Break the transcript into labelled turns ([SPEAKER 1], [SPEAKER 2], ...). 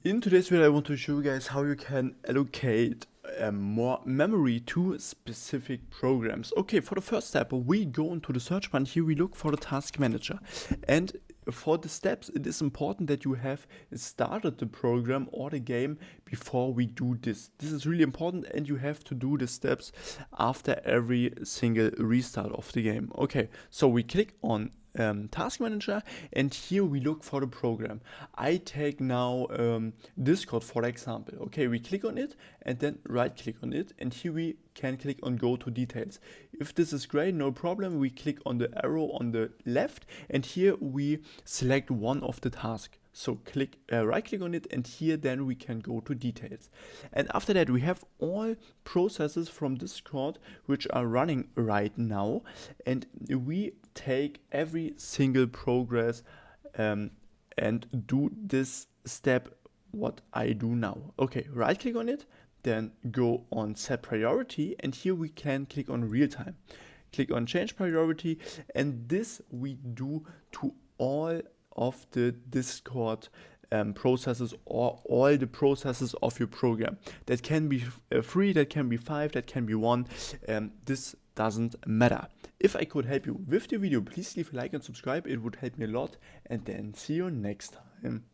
[SPEAKER 1] In today's video, I want to show you guys how you can allocate more memory to specific programs. Okay, for the first step, we go into the search bar and here we look for the task manager. And for the steps, it is important that you have started the program or the game before we do this. This is really important and you have to do the steps after every single restart of the game. Okay, so we click on task manager and here we look for the program. I take now Discord for example. Okay, we click on it and then right click on it and here we can click on go to details. If this is great, no problem, we click on the arrow on the left and here we select one of the tasks. So click right click on it and here then we can go to details. And after that we have all processes from Discord which are running right now and we take every single progress and do this step what I do now. Okay, right click on it, then go on set priority and here we can click on real time. Click on change priority and this we do to all of the Discord processes or all the processes of your program. That can be 3, that can be 5, that can be 1. This doesn't matter. If I could help you with the video, please leave a like and subscribe. It would help me a lot. And then see you next time.